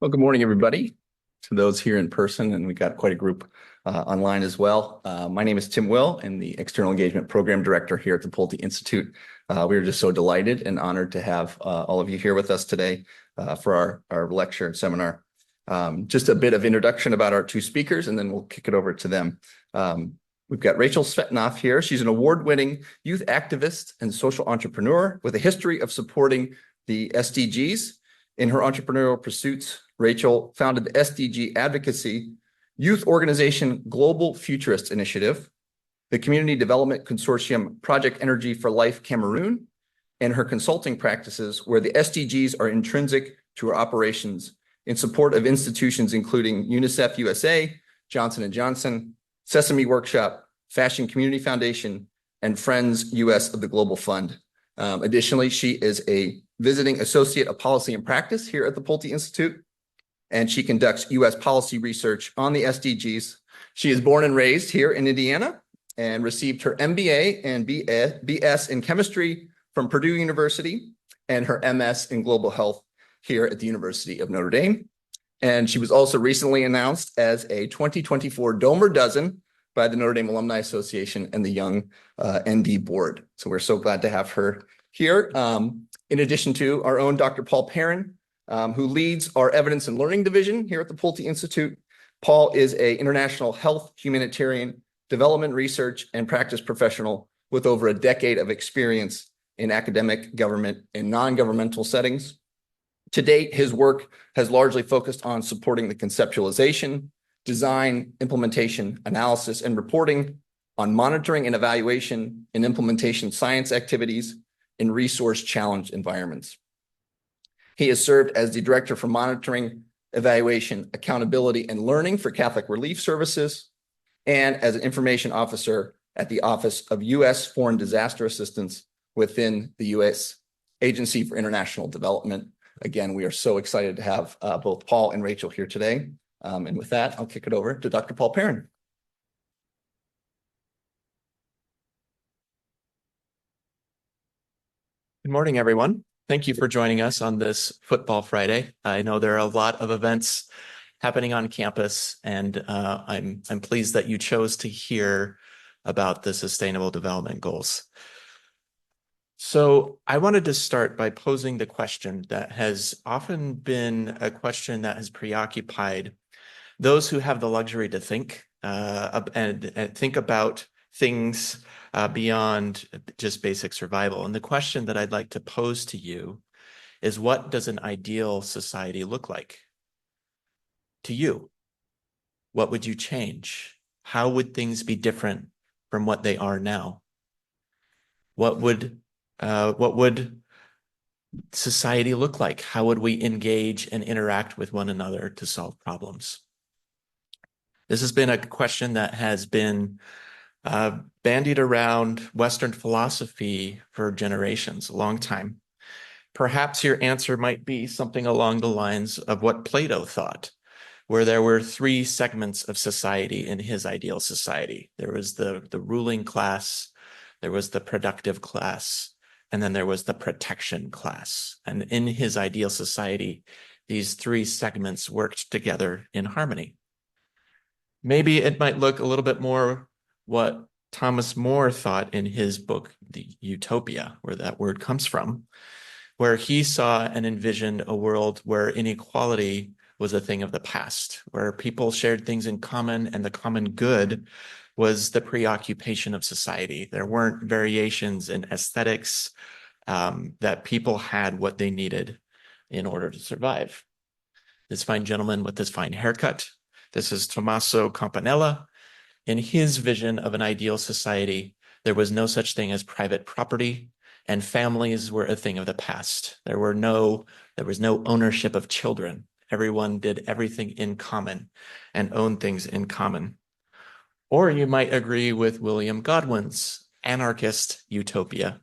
Well, good morning, everybody. To those here in person, and we've got quite a group online as well. My name is Tim Will, and the External Engagement Program Director here at the Pulte Institute. We are just so delighted and honored to have all of you here with us today for our lecture and seminar. Just a bit of introduction about our two speakers, and then we'll kick it over to them. We've got Rachel Svetanoff here. She's an award-winning youth activist and social entrepreneur with a history of supporting the SDGs. In her entrepreneurial pursuits, Rachel founded the SDG advocacy youth organization Global Futurists Initiative, the Community Development Consortium Project Energy for Life Cameroon, and her consulting practices where the SDGs are intrinsic to her operations in support of institutions including UNICEF USA, Johnson & Johnson, Sesame Workshop, Fashion Community Foundation, and Friends US of the Global Fund. Additionally, she is a visiting associate of policy and practice here at the Pulte Institute, and she conducts U.S. policy research on the SDGs. She is born and raised here in Indiana and received her MBA and BS in chemistry from Purdue University and her MS in global health here at the University of Notre Dame. And she was also recently announced as a 2024 Domer Dozen by the Notre Dame Alumni Association and the Young ND Board. So we're so glad to have her here. In addition to our own Dr. Paul Perrin, who leads our Evidence and Learning Division here at the Pulte Institute. Paul is an international health, humanitarian, development research, and practice professional with over a decade of experience in academic, government, and non-governmental settings. To date, his work has largely focused on supporting the conceptualization, design, implementation, analysis, and reporting on monitoring and evaluation and implementation science activities in resource-challenged environments. He has served as the Director for Monitoring, Evaluation, Accountability, and Learning for Catholic Relief Services, and as an Information Officer at the Office of U.S. Foreign Disaster Assistance within the U.S. Agency for International Development. Again, we are so excited to have both Paul and Rachel here today. And with that, I'll kick it over to Dr. Paul Perrin. Good morning, everyone. Thank you for joining us on this Football Friday. I know there are a lot of events happening on campus, and I'm pleased that you chose to hear about the Sustainable Development Goals. So I wanted to start by posing the question that has often been a question that has preoccupied those who have the luxury to think and think about things beyond just basic survival. And the question that I'd like to pose to you is, what does an ideal society look like to you? What would you change? How would things be different from what they are now? What would society look like? How would we engage and interact with one another to solve problems? This has been a question that has been bandied around Western philosophy for generations, a long time. Perhaps your answer might be something along the lines of what Plato thought, where there were three segments of society in his ideal society. There was the ruling class, there was the productive class, and then there was the protection class. And in his ideal society, these three segments worked together in harmony. Maybe it might look a little bit more what Thomas More thought in his book, The Utopia, where that word comes from, where he saw and envisioned a world where inequality was a thing of the past, where people shared things in common and the common good was the preoccupation of society. There weren't variations in aesthetics, that people had what they needed in order to survive. This fine gentleman with this fine haircut, this is Tommaso Campanella. In his vision of an ideal society, there was no such thing as private property, and families were a thing of the past. There was no ownership of children. Everyone did everything in common and owned things in common. Or you might agree with William Godwin's anarchist utopia,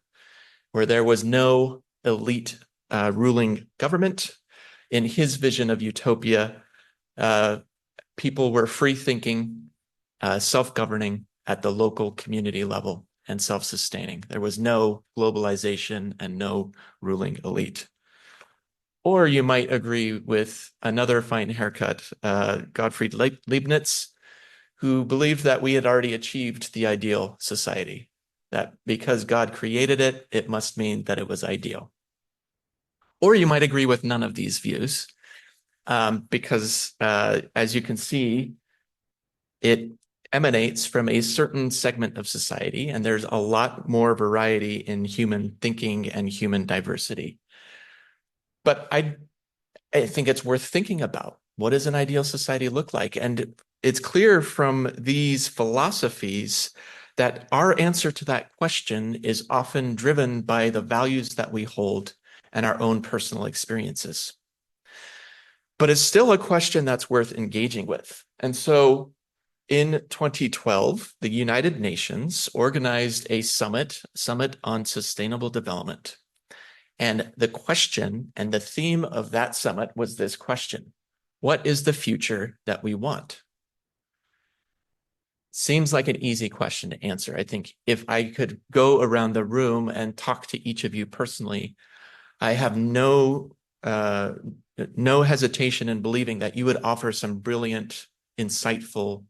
where there was no elite ruling government. In his vision of utopia, people were free-thinking, self-governing at the local community level and self-sustaining. There was no globalization and no ruling elite. Or you might agree with another fine haircut, Gottfried Leibniz, who believed that we had already achieved the ideal society, that because God created it, it must mean that it was ideal. Or you might agree with none of these views, because as you can see, it emanates from a certain segment of society, and there's a lot more variety in human thinking and human diversity. But I think it's worth thinking about. What does an ideal society look like? And it's clear from these philosophies that our answer to that question is often driven by the values that we hold and our own personal experiences. But it's still a question that's worth engaging with. And so in 2012, the United Nations organized a summit on sustainable development. And the question and the theme of that summit was this question: what is the future that we want? Seems like an easy question to answer. I think if I could go around the room and talk to each of you personally, I have no hesitation in believing that you would offer some brilliant, insightful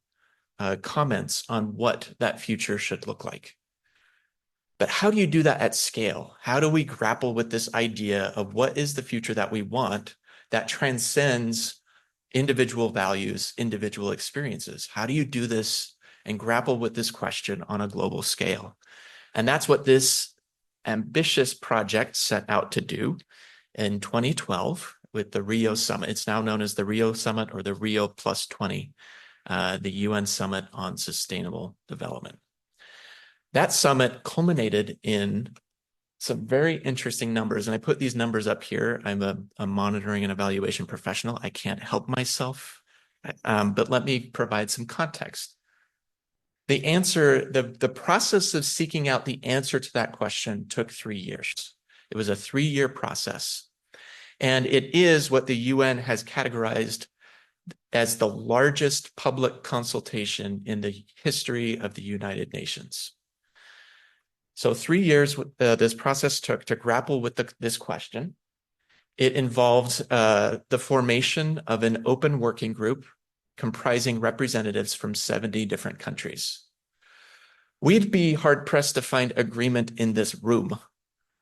comments on what that future should look like. But how do you do that at scale? How do we grapple with this idea of what is the future that we want that transcends individual values, individual experiences? How do you do this and grapple with this question on a global scale? And that's what this ambitious project set out to do in 2012 with the Rio Summit. It's now known as the Rio Summit or the Rio Plus 20, the UN Summit on Sustainable Development. That summit culminated in some very interesting numbers, and I put these numbers up here. I'm a monitoring and evaluation professional. I can't help myself, but let me provide some context. The process of seeking out the answer to that question took 3 years. It was a 3-year process, and it is what the UN has categorized as the largest public consultation in the history of the United Nations. So 3 years this process took to grapple with this question. It involved the formation of an open working group comprising representatives from 70 different countries. We'd be hard-pressed to find agreement in this room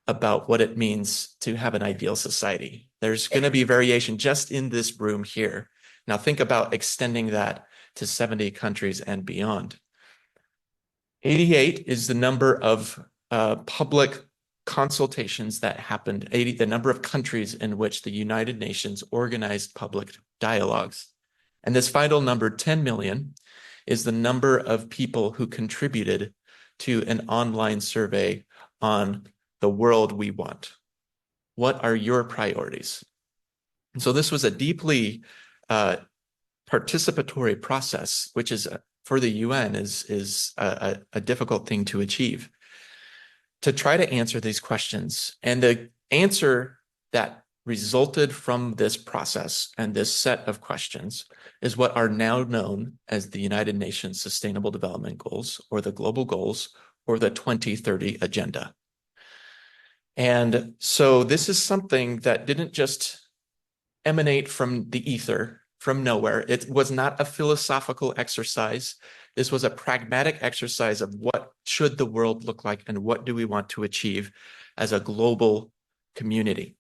about what it means to have an ideal society. There's going to be variation just in this room here. Now think about extending that to 70 countries and beyond. 88 is the number of public consultations that happened, the number of countries in which the United Nations organized public dialogues. And this final number, 10 million, is the number of people who contributed to an online survey on the world we want. What are your priorities? And so this was a deeply participatory process, which is for the UN is a difficult thing to achieve, to try to answer these questions. And the answer that resulted from this process and this set of questions is what are now known as the United Nations Sustainable Development Goals, or the Global Goals, or the 2030 Agenda. And so this is something that didn't just emanate from the ether, from nowhere. It was not a philosophical exercise. This was a pragmatic exercise of what should the world look like and what do we want to achieve as a global community.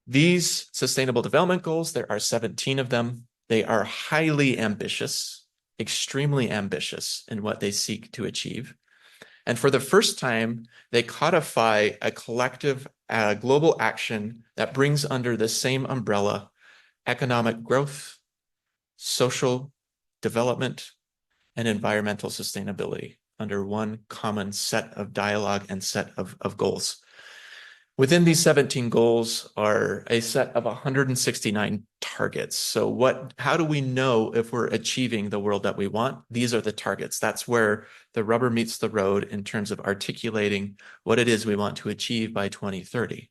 These Sustainable Development Goals, there are 17 of them. They are highly ambitious, extremely ambitious in what they seek to achieve. And for the first time, they codify a collective global action that brings under the same umbrella economic growth, social development, and environmental sustainability under one common set of dialogue and set of goals. Within these 17 goals are a set of 169 targets. So how do we know if we're achieving the world that we want? These are the targets. That's where the rubber meets the road in terms of articulating what it is we want to achieve by 2030.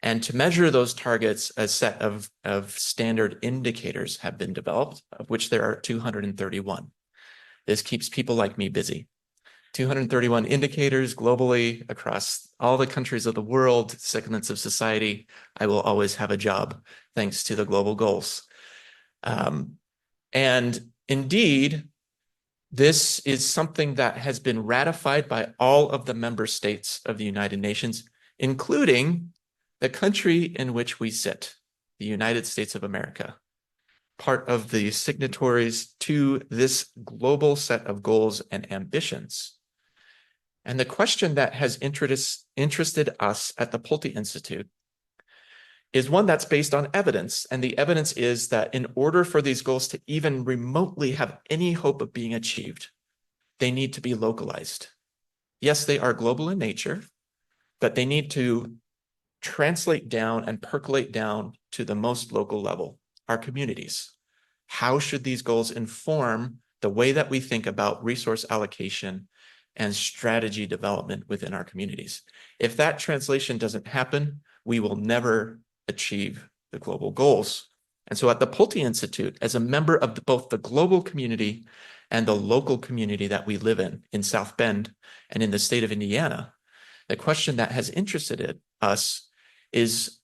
And to measure those targets, a set of standard indicators have been developed, of which there are 231. This keeps people like me busy. 231 indicators globally across all the countries of the world, segments of society. I will always have a job thanks to the global goals. And indeed, this is something that has been ratified by all of the member states of the United Nations, including the country in which we sit, the United States of America, part of the signatories to this global set of goals and ambitions. And the question that has interested us at the Pulte Institute is one that's based on evidence. And the evidence is that in order for these goals to even remotely have any hope of being achieved, they need to be localized. Yes, they are global in nature, but they need to translate down and percolate down to the most local level, our communities. How should these goals inform the way that we think about resource allocation and strategy development within our communities? If that translation doesn't happen, we will never achieve the global goals. And so at the Pulte Institute, as a member of both the global community and the local community that we live in South Bend and in the state of Indiana, the question that has interested us is,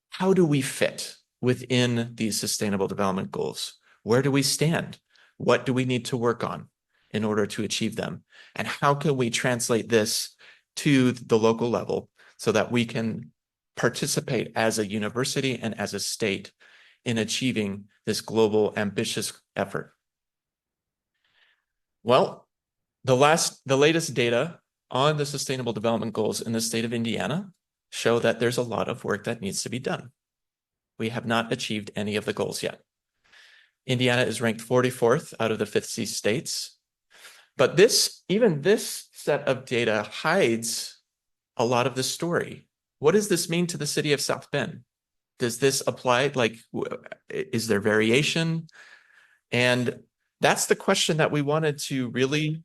how do we fit within these sustainable development goals? Where do we stand? What do we need to work on in order to achieve them? And how can we translate this to the local level so that we can participate as a university and as a state in achieving this global ambitious effort? Well, the latest data on the sustainable development goals in the state of Indiana show that there's a lot of work that needs to be done. We have not achieved any of the goals yet. Indiana is ranked 44th out of the 50 states. But even this set of data hides a lot of the story. What does this mean to the city of South Bend? Does this apply? Is there variation? And that's the question that we wanted to really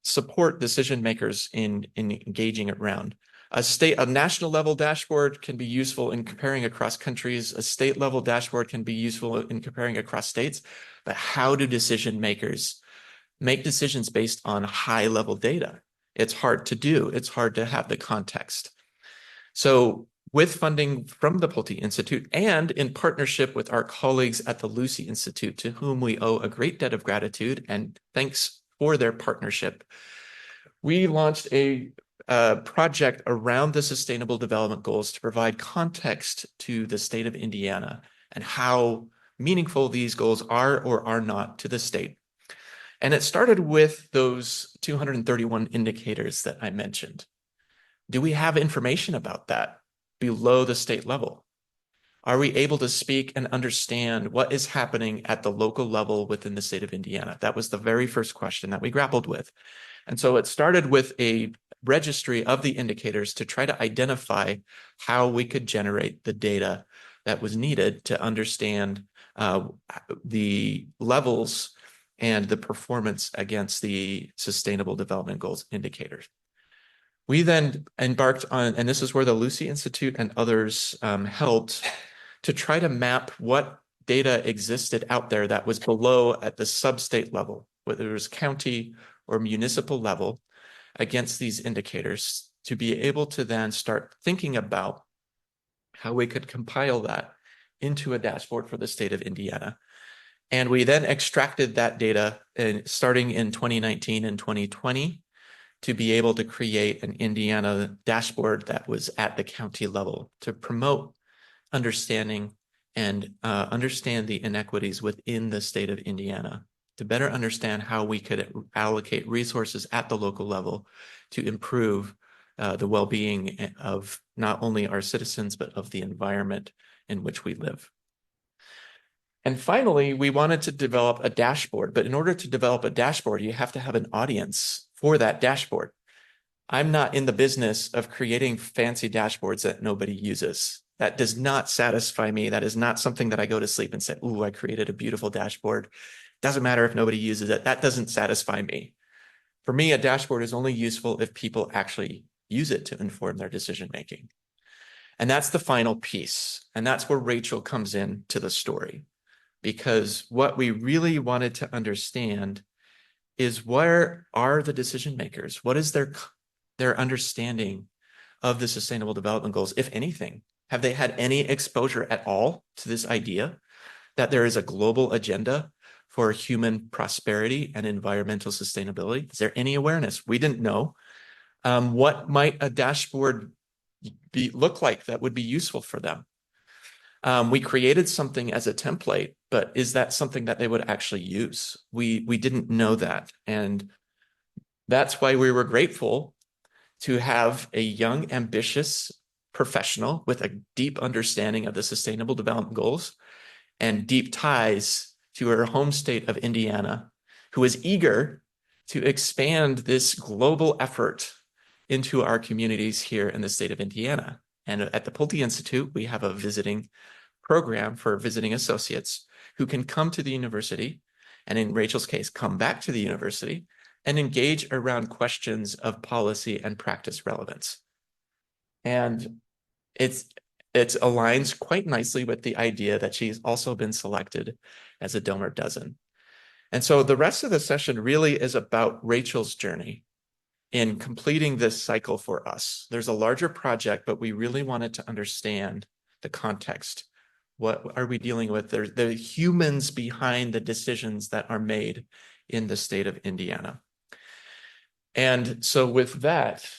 support decision makers in engaging around. A national level dashboard can be useful in comparing across countries. A state level dashboard can be useful in comparing across states. But how do decision makers make decisions based on high level data? It's hard to do. It's hard to have the context. So with funding from the Pulte Institute and in partnership with our colleagues at the Lucy Institute, to whom we owe a great debt of gratitude and thanks for their partnership, we launched a project around the Sustainable Development Goals to provide context to the state of Indiana and how meaningful these goals are or are not to the state. And it started with those 231 indicators that I mentioned. Do we have information about that below the state level? Are we able to speak and understand what is happening at the local level within the state of Indiana? That was the very first question that we grappled with. And so it started with a registry of the indicators to try to identify how we could generate the data that was needed to understand the levels and the performance against the Sustainable Development Goals indicators. We then embarked on, and this is where the Lucy Institute and others helped to try to map what data existed out there that was below at the sub-state level, whether it was county or municipal level, against these indicators, to be able to then start thinking about how we could compile that into a dashboard for the state of Indiana. And we then extracted that data starting in 2019 and 2020 to be able to create an Indiana dashboard that was at the county level to promote understanding and understand the inequities within the state of Indiana, to better understand how we could allocate resources at the local level to improve the well-being of not only our citizens, but of the environment in which we live. And finally, we wanted to develop a dashboard, but in order to develop a dashboard, you have to have an audience for that dashboard. I'm not in the business of creating fancy dashboards that nobody uses. That does not satisfy me. That is not something that I go to sleep and say, ooh, I created a beautiful dashboard. Doesn't matter if nobody uses it. That doesn't satisfy me. For me, a dashboard is only useful if people actually use it to inform their decision making. And that's the final piece. And that's where Rachel comes into the story. Because what we really wanted to understand is where are the decision makers? What is their understanding of the Sustainable Development Goals, if anything? Have they had any exposure at all to this idea that there is a global agenda for human prosperity and environmental sustainability? Is there any awareness? We didn't know. What might a dashboard look like that would be useful for them? We created something as a template, but is that something that they would actually use? We didn't know that. And that's why we were grateful to have a young, ambitious professional with a deep understanding of the Sustainable Development Goals and deep ties to her home state of Indiana, who is eager to expand this global effort into our communities here in the state of Indiana. And at the Pulte Institute, we have a visiting program for visiting associates who can come to the university, and in Rachel's case, come back to the university and engage around questions of policy and practice relevance. And it aligns quite nicely with the idea that she's also been selected as a donor dozen. And so the rest of the session really is about Rachel's journey in completing this cycle for us. There's a larger project, but we really wanted to understand the context. What are we dealing with? There's the humans behind the decisions that are made in the state of Indiana. And so with that,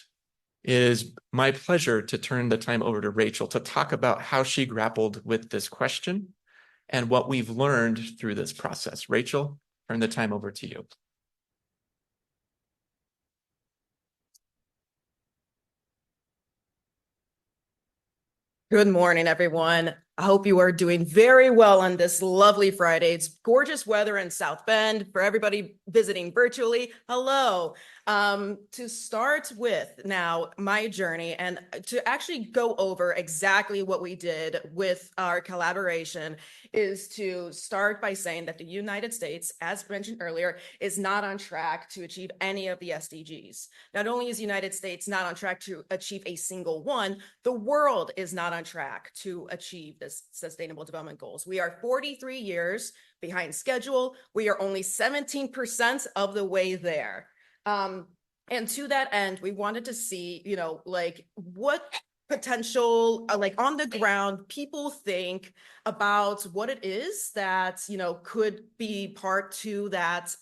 it is my pleasure to turn the time over to Rachel to talk about how she grappled with this question and what we've learned through this process. Rachel, turn the time over to you. Good morning, everyone. I hope you are doing very well on this lovely Friday. It's gorgeous weather in South Bend. For everybody visiting virtually, hello. To start with now my journey and to actually go over exactly what we did with our collaboration is to start by saying that the United States, as mentioned earlier, is not on track to achieve any of the SDGs. Not only is the United States not on track to achieve a single one, the world is not on track to achieve the Sustainable Development Goals. We are 43 years behind schedule. We are only 17% of the way there. And to that end, we wanted to see, like what potential, like on the ground, people think about what it is that, could be part to that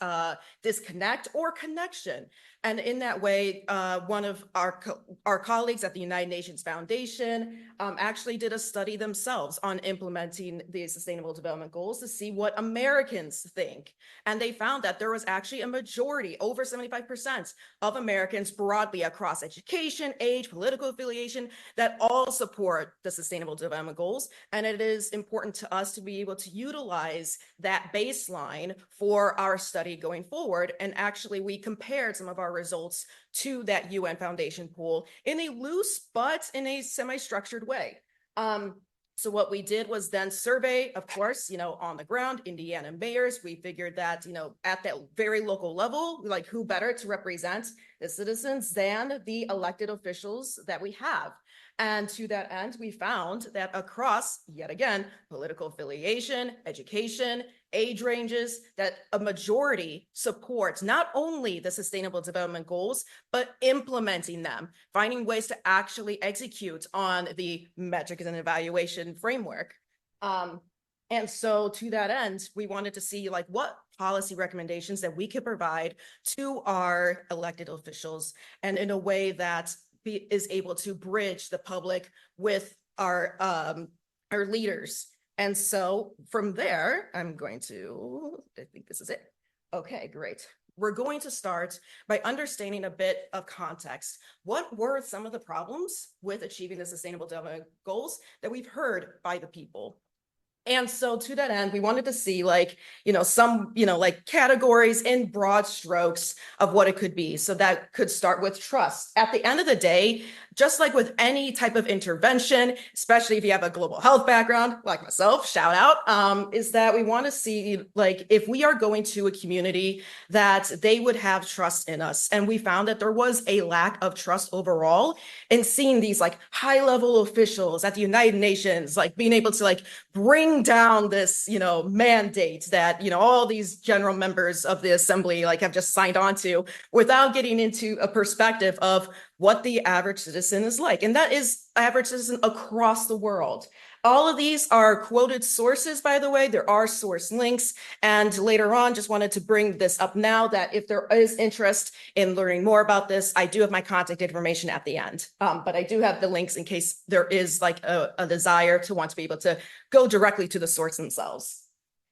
disconnect or connection. And in that way, one of our colleagues at the United Nations Foundation actually did a study themselves on implementing the Sustainable Development Goals to see what Americans think. And they found that there was actually a majority, over 75% of Americans broadly across education, age, political affiliation, that all support the Sustainable Development Goals. And it is important to us to be able to utilize that baseline for our study going forward. And actually, we compared some of our results to that UN Foundation pool in a loose but in a semi-structured way. So what we did was then survey, of course, on the ground, Indiana mayors. We figured that, at that very local level, like who better to represent the citizens than the elected officials that we have. And to that end, we found that across, yet again, political affiliation, education, age ranges, that a majority supports not only the Sustainable Development Goals, but implementing them, finding ways to actually execute on the metrics and evaluation framework. And so to that end, we wanted to see like what policy recommendations that we could provide to our elected officials and in a way that is able to bridge the public with our leaders. And so from there, I think this is it. Okay, great. We're going to start by understanding a bit of context. What were some of the problems with achieving the Sustainable Development Goals that we've heard by the people? And so to that end, we wanted to see some, categories in broad strokes of what it could be. So that could start with trust. At the end of the day, just like with any type of intervention, especially if you have a global health background, like myself, shout out, is that we want to see, like, if we are going to a community, that they would have trust in us. And we found that there was a lack of trust overall in seeing these like high level officials at the United Nations, like being able to like bring down this, mandate that, all these general members of the assembly like have just signed on to, without getting into a perspective of what the average citizen is like. And that is average citizen across the world. All of these are quoted sources, by the way. There are source links. And later on, just wanted to bring this up now that if there is interest in learning more about this, I do have my contact information at the end. But I do have the links in case there is like a desire to want to be able to go directly to the source themselves.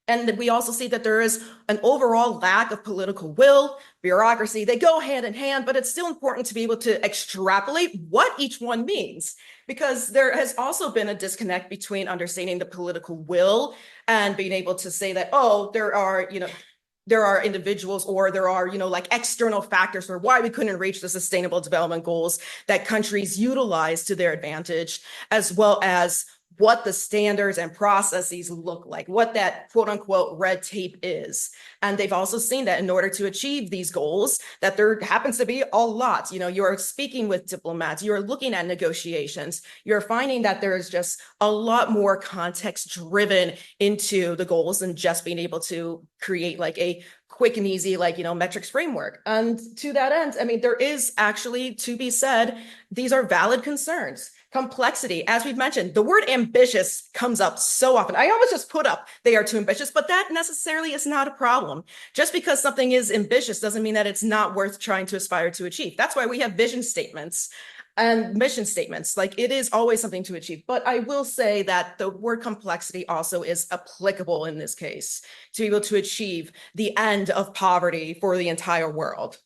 And we also see that there is an overall lack of political will, bureaucracy. They go hand in hand, but it's still important to be able to extrapolate what each one means, because there has also been a disconnect between understanding the political will and being able to say that, oh, there are individuals or there are, like external factors for why we couldn't reach the sustainable development goals that countries utilize to their advantage, as well as what the standards and processes look like, what that quote unquote red tape is. And they've also seen that in order to achieve these goals, that there happens to be a lot. You're speaking with diplomats, you're looking at negotiations, you're finding that there is just a lot more context driven into the goals than just being able to create like a quick and easy, like, metrics framework. And to that end, I mean, there is actually to be said, these are valid concerns. Complexity, as we've mentioned, the word ambitious comes up so often. I always just put up they are too ambitious, but that necessarily is not a problem. Just because something is ambitious doesn't mean that it's not worth trying to aspire to achieve. That's why we have vision statements and mission statements. Like, it is always something to achieve. But I will say that the word complexity also is applicable in this case to be able to achieve the end of poverty for the entire world.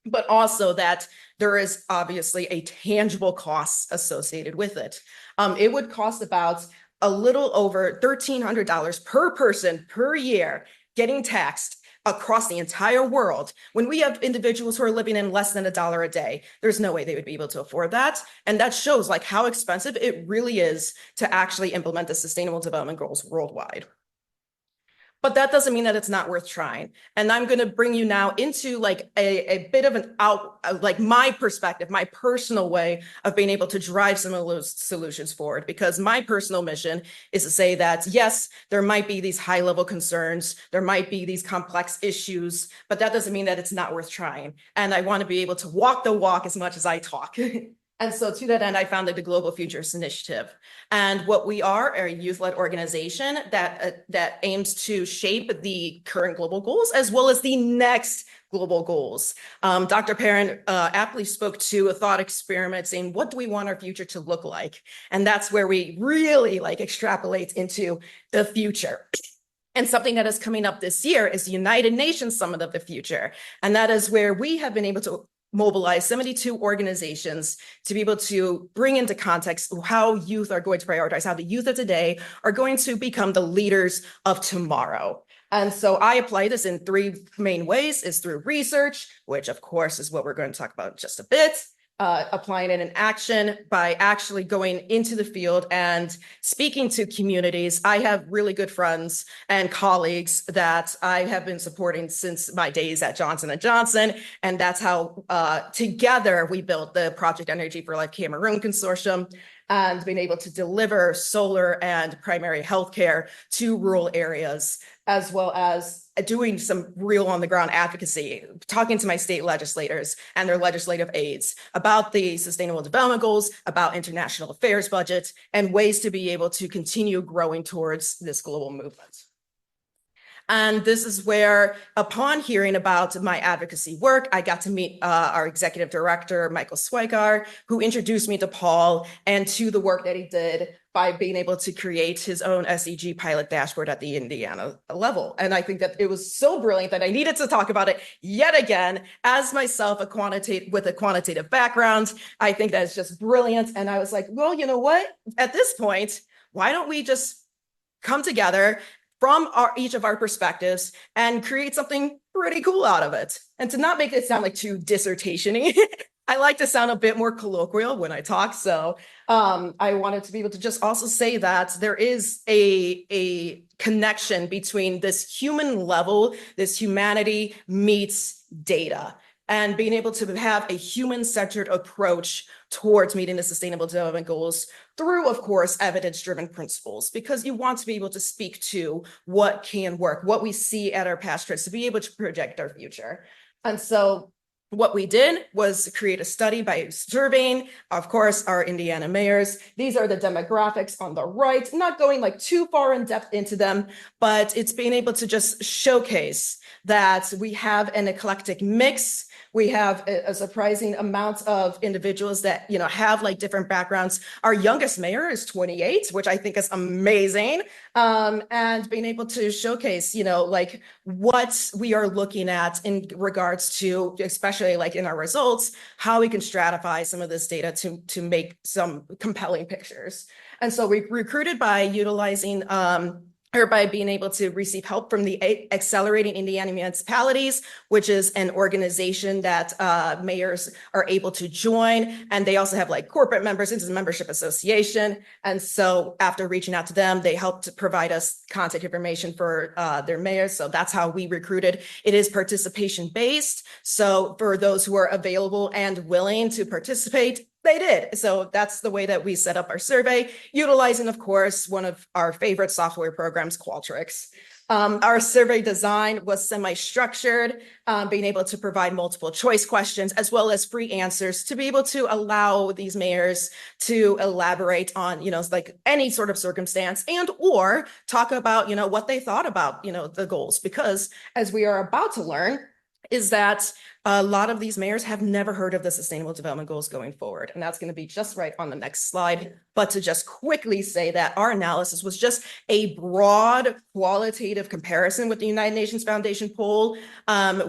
But also that there is obviously a tangible cost associated with it. It would cost about a little over $1,300 per person per year getting taxed across the entire world. When we have individuals who are living in less than $1 a day, there's no way they would be able to afford that. And that shows like how expensive it really is to actually implement the Sustainable Development Goals worldwide. But that doesn't mean that it's not worth trying. And I'm going to bring you now into like a bit of like my perspective, my personal way of being able to drive some of those solutions forward. Because my personal mission is to say that, yes, there might be these high level concerns, there might be these complex issues, but that doesn't mean that it's not worth trying. And I want to be able to walk the walk as much as I talk. And so to that end, I founded the Global Futures Initiative. And what we are a youth-led organization that aims to shape the current global goals as well as the next global goals. Dr. Perrin aptly spoke to a thought experiment saying, what do we want our future to look like? And that's where we really like extrapolate into the future. And something that is coming up this year is the United Nations Summit of the Future. And that is where we have been able to mobilize 72 organizations to be able to bring into context how youth are going to prioritize, how the youth of today are going to become the leaders of tomorrow. And so I apply this in 3 main ways: is through research, which of course is what we're going to talk about in just a bit, applying it in action by actually going into the field and speaking to communities. I have really good friends and colleagues that I have been supporting since my days at Johnson & Johnson. And that's how together we built the Project Energy for Life Cameroon Consortium and being able to deliver solar and primary healthcare to rural areas, as well as doing some real on the ground advocacy, talking to my state legislators and their legislative aides about the Sustainable Development Goals, about international affairs budgets, and ways to be able to continue growing towards this global movement. And this is where, upon hearing about my advocacy work, I got to meet our executive director, Michael Swigar, who introduced me to Paul and to the work that he did by being able to create his own SEG pilot dashboard at the Indiana level. And I think that it was so brilliant that I needed to talk about it yet again. As myself, with a quantitative background, I think that is just brilliant. And I was like, well, you know what? At this point, why don't we just come together from each of our perspectives and create something pretty cool out of it? And to not make it sound like too dissertation-y, I like to sound a bit more colloquial when I talk. So I wanted to be able to just also say that there is a connection between this human level, this humanity meets data, and being able to have a human-centered approach towards meeting the Sustainable Development Goals through, of course, evidence-driven principles, because you want to be able to speak to what can work, what we see at our past trips, to be able to project our future. And so what we did was create a study by surveying, of course, our Indiana mayors. These are the demographics on the right, not going like too far in depth into them, but it's being able to just showcase that we have an eclectic mix. We have a surprising amount of individuals that, have like different backgrounds. Our youngest mayor is 28, which I think is amazing. And being able to showcase, like what we are looking at in regards to, especially like in our results, how we can stratify some of this data to make some compelling pictures. And so we recruited by utilizing or by being able to receive help from the Accelerating Indiana Municipalities, which is an organization that mayors are able to join. And they also have like corporate members. It's a membership association. And so after reaching out to them, they helped to provide us contact information for their mayors. So that's how we recruited. It is participation based. So for those who are available and willing to participate, they did. So that's the way that we set up our survey, utilizing, of course, one of our favorite software programs, Qualtrics. Our survey design was semi-structured, being able to provide multiple choice questions as well as free answers to be able to allow these mayors to elaborate on, like any sort of circumstance and or talk about, what they thought about, the goals. Because as we are about to learn, is that a lot of these mayors have never heard of the Sustainable Development Goals going forward. And that's going to be just right on the next slide. But to just quickly say that our analysis was just a broad qualitative comparison with the United Nations Foundation poll.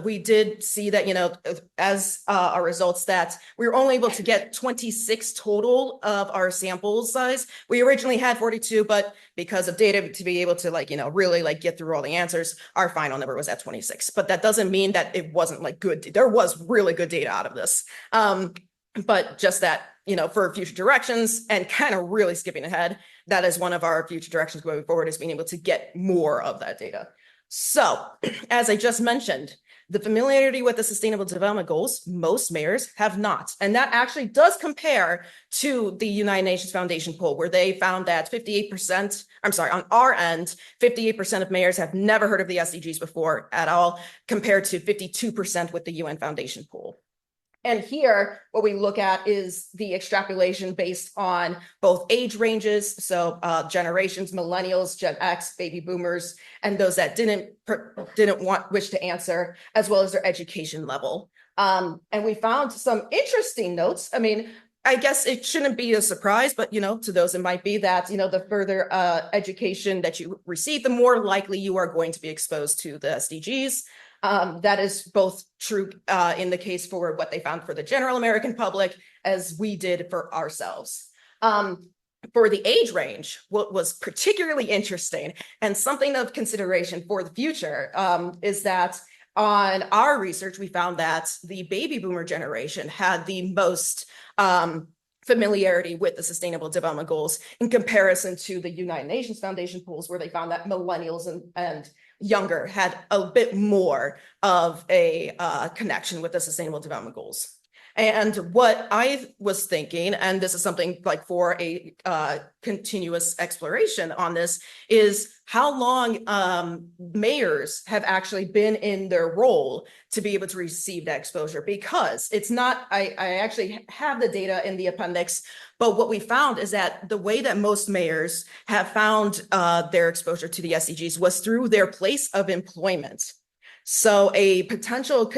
We did see that, as our results, that we were only able to get 26 total of our sample size. We originally had 42, but because of data to be able to really get through all the answers, our final number was at 26. But that doesn't mean that it wasn't good. There was really good data out of this. But just that, for future directions and kind of really skipping ahead, that is one of our future directions going forward, is being able to get more of that data. So as I just mentioned, the familiarity with the Sustainable Development Goals, most mayors have not. And that actually does compare to the United Nations Foundation poll, where they found that 58%, on our end, 58% of mayors have never heard of the SDGs before at all, compared to 52% with the UN Foundation poll. And here, what we look at is the extrapolation based on both age ranges, so generations, millennials, Gen X, baby boomers, and those that didn't wish to answer, as well as their education level. And we found some interesting notes. I guess it shouldn't be a surprise, but to those it might be, that the further education that you receive, the more likely you are going to be exposed to the SDGs. That is both true in the case for what they found for the general American public, as we did for ourselves. For the age range, what was particularly interesting and something of consideration for the future is that on our research, we found that the baby boomer generation had the most familiarity with the Sustainable Development Goals in comparison to the United Nations Foundation polls, where they found that millennials and younger had a bit more of a connection with the Sustainable Development Goals. And what I was thinking, and this is something like for a continuous exploration on this, is how long mayors have actually been in their role to be able to receive that exposure. Because it's not, I actually have the data in the appendix, but what we found is that the way that most mayors have found their exposure to the SDGs was through their place of employment. So a potential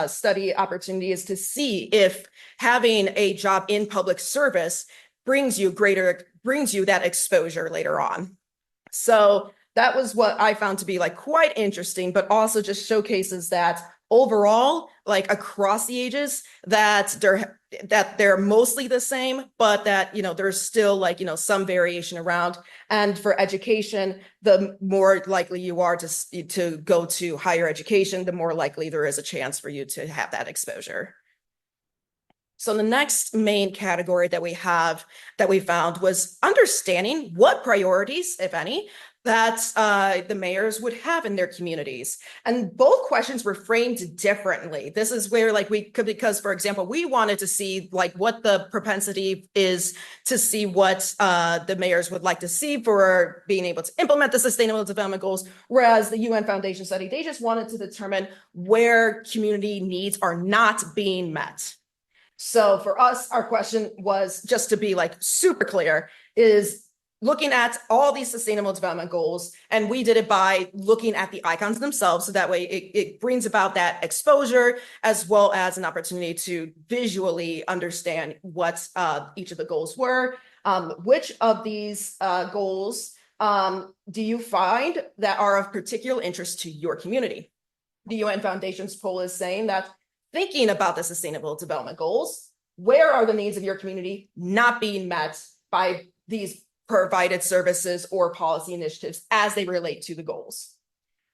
study opportunity is to see if having a job in public service brings you that exposure later on. So that was what I found to be quite interesting, but also just showcases that overall, across the ages, that they're mostly the same, but that there's still some variation around. And for education, the more likely you are to go to higher education, the more likely there is a chance for you to have that exposure. So the next main category that we found was understanding what priorities, if any, that the mayors would have in their communities. And both questions were framed differently. This is where because for example, we wanted to see what the propensity is to see what the mayors would like to see for being able to implement the Sustainable Development Goals, whereas the UN Foundation study, they just wanted to determine where community needs are not being met. So for us, our question was, just to be super clear, is looking at all these sustainable development goals, and we did it by looking at the icons themselves. So that way it brings about that exposure as well as an opportunity to visually understand what each of the goals were. Which of these goals do you find that are of particular interest to your community? The UN Foundation's poll is saying that thinking about the sustainable development goals, where are the needs of your community not being met by these provided services or policy initiatives as they relate to the goals?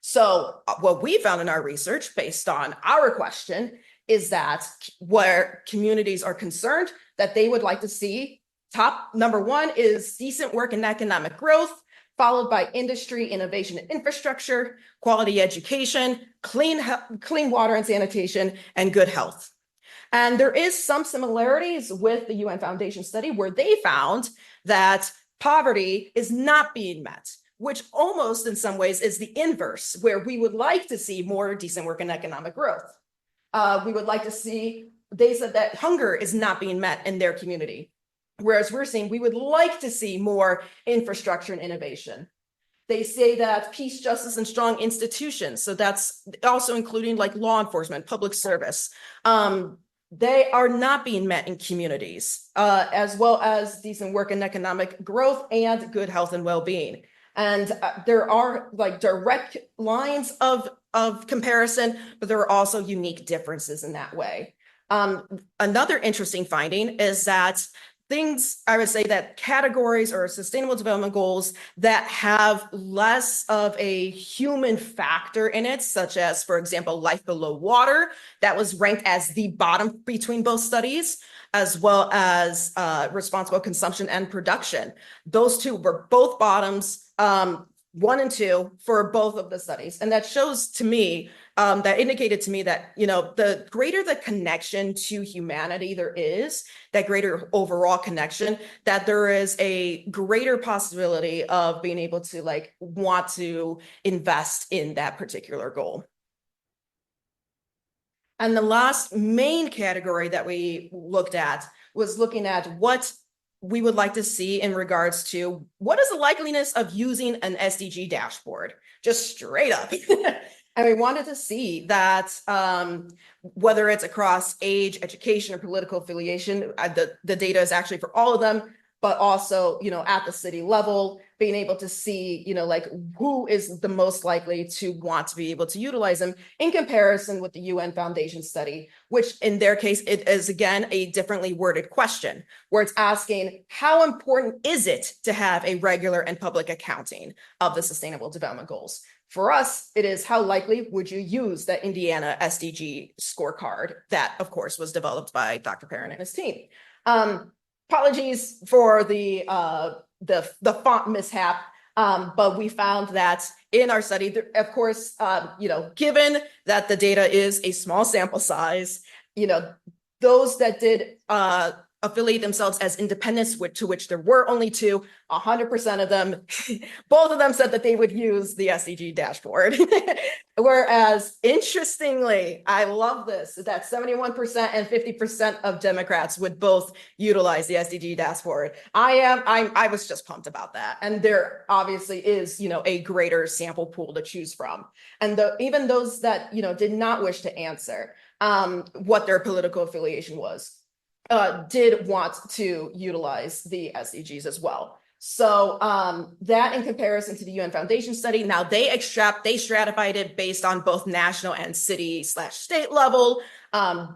So what we found in our research based on our question is that where communities are concerned that they would like to see, top number one is decent work and economic growth, followed by industry, innovation, and infrastructure, quality education, clean water and sanitation, and good health. And there is some similarities with the UN Foundation study where they found that poverty is not being met, which almost in some ways is the inverse, where we would like to see more decent work and economic growth. We would like to see, they said that hunger is not being met in their community. Whereas we're saying we would like to see more infrastructure and innovation. They say that peace, justice, and strong institutions. So that's also including law enforcement, public service. They are not being met in communities, as well as decent work and economic growth and good health and well-being. And there are direct lines of comparison, but there are also unique differences in that way. Another interesting finding is that I would say that categories or sustainable development goals that have less of a human factor in it, such as, for example, life below water, that was ranked as the bottom between both studies, as well as responsible consumption and production. Those two were both bottoms, 1 and 2 for both of the studies. And that shows to me, that indicated to me that, the greater the connection to humanity there is, that greater overall connection, that there is a greater possibility of being able to want to invest in that particular goal. And the last main category that we looked at was looking at what we would like to see in regards to what is the likeliness of using an SDG dashboard, just straight up. And we wanted to see that whether it's across age, education, or political affiliation, the data is actually for all of them, but also, at the city level, being able to see, who is the most likely to want to be able to utilize them in comparison with the UN Foundation study, which in their case, it is again, a differently worded question where it's asking how important is it to have a regular and public accounting of the Sustainable Development Goals? For us, it is how likely would you use the Indiana SDG scorecard that, of course, was developed by Dr. Perrin and his team. Apologies for the font mishap, but we found that in our study, of course, given that the data is a small sample size, those that did affiliate themselves as independents, to which there were only 2, 100% of them, both of them said that they would use the SDG dashboard. Whereas, interestingly, I love this, that 71% and 50% of Democrats would both utilize the SDG dashboard. I was just pumped about that. And there obviously is, a greater sample pool to choose from. And even those that, did not wish to answer what their political affiliation was, did want to utilize the SDGs as well. So that in comparison to the UN Foundation study, now they stratified it based on both national and city/state level,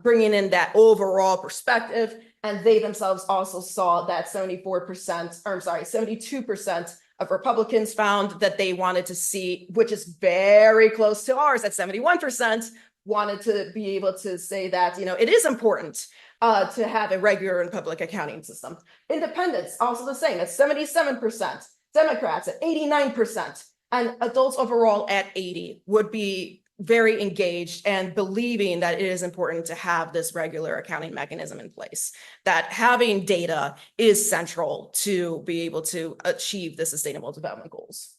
bringing in that overall perspective. And they themselves also saw that 72% of Republicans found that they wanted to see, which is very close to ours at 71%, wanted to be able to say that, it is important to have a regular and public accounting system. Independents, also the same, at 77%. Democrats at 89%. And adults overall at 80 would be very engaged and believing that it is important to have this regular accounting mechanism in place, that having data is central to be able to achieve the Sustainable Development Goals.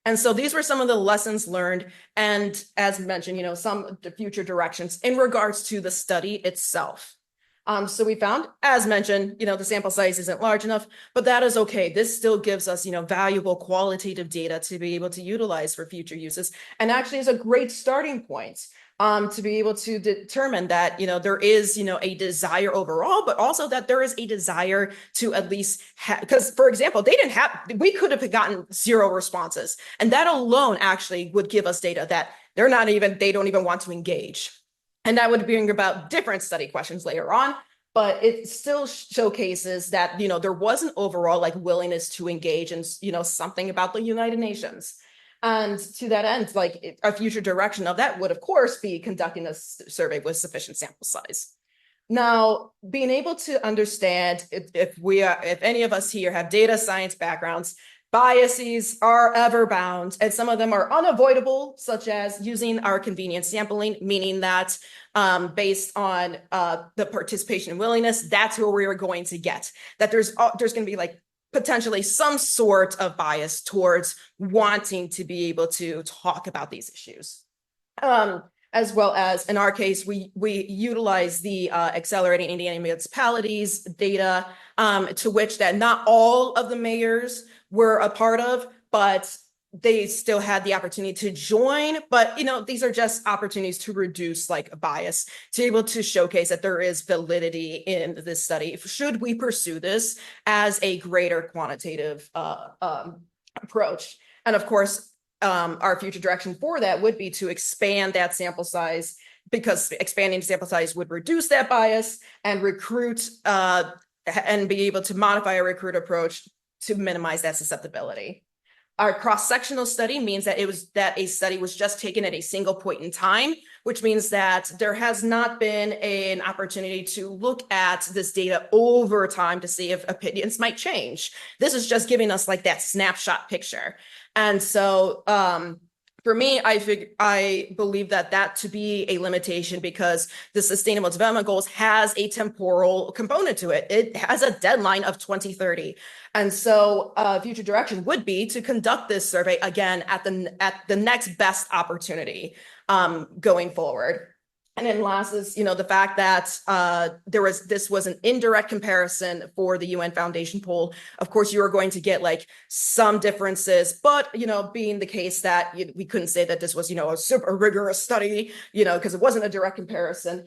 And so these were some of the lessons learned. And as mentioned, some of the future directions in regards to the study itself. So we found, as mentioned, the sample size isn't large enough, but that is okay. This still gives us, valuable qualitative data to be able to utilize for future uses, and actually is a great starting point to be able to determine that, there is, a desire overall, but also that there is a desire to at least have, because for example, we could have gotten 0 responses, and that alone actually would give us data that they don't even want to engage. And that would bring about different study questions later on, but it still showcases that, there was an overall willingness to engage in, something about the United Nations. And to that end, a future direction of that would, of course, be conducting a survey with sufficient sample size. Now, being able to understand if any of us here have data science backgrounds, biases are ever bound, and some of them are unavoidable, such as using our convenience sampling, meaning that based on the participation and willingness, that's where we are going to get that there's going to be potentially some sort of bias towards wanting to be able to talk about these issues. As well as in our case, we utilize the Accelerating Indiana Municipalities data, to which that not all of the mayors were a part of, but they still had the opportunity to join. But, these are just opportunities to reduce bias, to be able to showcase that there is validity in this study. Should we pursue this as a greater quantitative approach? And of course, our future direction for that would be to expand that sample size, because expanding sample size would reduce that bias and recruit and be able to modify a recruit approach to minimize that susceptibility. Our cross-sectional study means that a study was just taken at a single point in time, which means that there has not been an opportunity to look at this data over time to see if opinions might change. This is just giving us that snapshot picture. And so for me, I believe that to be a limitation, because the Sustainable Development Goals has a temporal component to it. It has a deadline of 2030. And so future direction would be to conduct this survey again at the next best opportunity going forward. And then last is, the fact that this was an indirect comparison for the UN Foundation poll. Of course, you are going to get some differences, but, being the case that we couldn't say that this was, a super rigorous study, because it wasn't a direct comparison.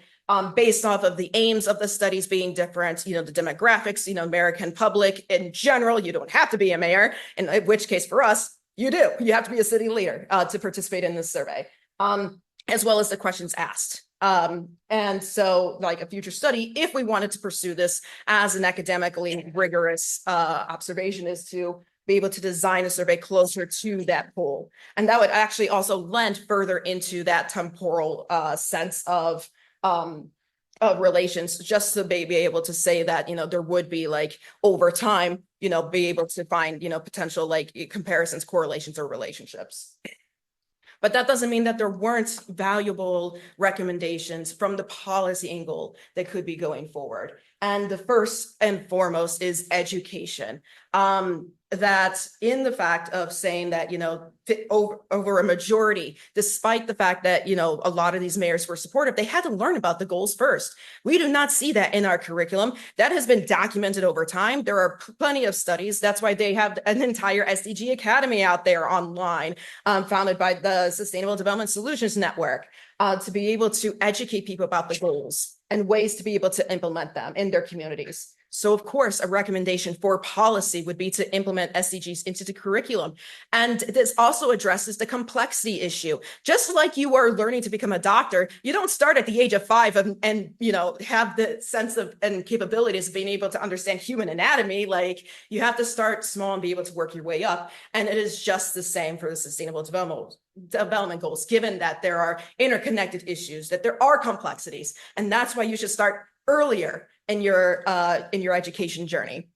Based off of the aims of the studies being different, the demographics, American public in general, you don't have to be a mayor, in which case for us, you do. You have to be a city leader to participate in this survey, as well as the questions asked. And so a future study, if we wanted to pursue this as an academically rigorous observation, is to be able to design a survey closer to that poll. And that would actually also lend further into that temporal sense of relations, just to be able to say that, there would be over time, be able to find, potential comparisons, correlations, or relationships. But that doesn't mean that there weren't valuable recommendations from the policy angle that could be going forward. And the first and foremost is education. That in the fact of saying that, over a majority, despite the fact that, a lot of these mayors were supportive, they had to learn about the goals first. We do not see that in our curriculum. That has been documented over time. There are plenty of studies. That's why they have an entire SDG Academy out there online, founded by the Sustainable Development Solutions Network, to be able to educate people about the goals and ways to be able to implement them in their communities. So of course, a recommendation for policy would be to implement SDGs into the curriculum. And this also addresses the complexity issue. Just like you are learning to become a doctor, you don't start at the age of 5 and have the sense of and capabilities of being able to understand human anatomy. Like, you have to start small and be able to work your way up. And it is just the same for the sustainable development goals, given that there are interconnected issues, that there are complexities. And that's why you should start earlier in your education journey.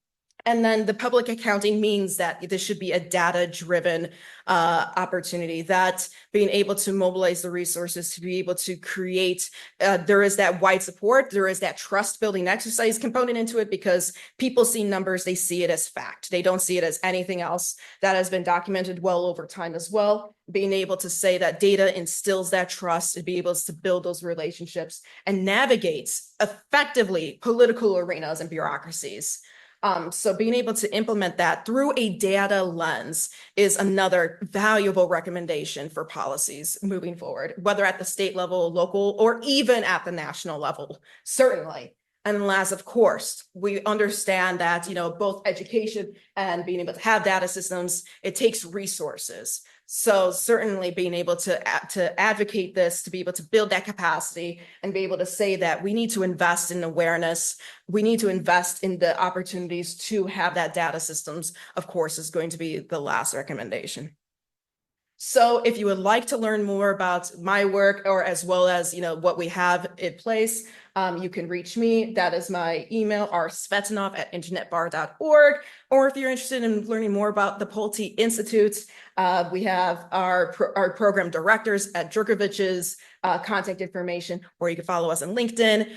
And then the public accounting means that this should be a data-driven opportunity, that being able to mobilize the resources to be able to create, there is that wide support, there is that trust building exercise component into it, because people see numbers, they see it as fact. They don't see it as anything else. That has been documented well over time as well. Being able to say that data instills that trust, to be able to build those relationships and navigates effectively political arenas and bureaucracies. So being able to implement that through a data lens is another valuable recommendation for policies moving forward, whether at the state level, local, or even at the national level, certainly. And last, of course, we understand that, both education and being able to have data systems, it takes resources. So certainly being able to advocate this, to be able to build that capacity and be able to say that we need to invest in awareness, we need to invest in the opportunities to have that data systems, of course, is going to be the last recommendation. So if you would like to learn more about my work, or as well as, what we have in place, you can reach me. That is my email, rsvetanoff@internetbar.org. Or if you're interested in learning more about the Pulte Institute, we have our program directors at Djurkovic's contact information, or you can follow us on LinkedIn.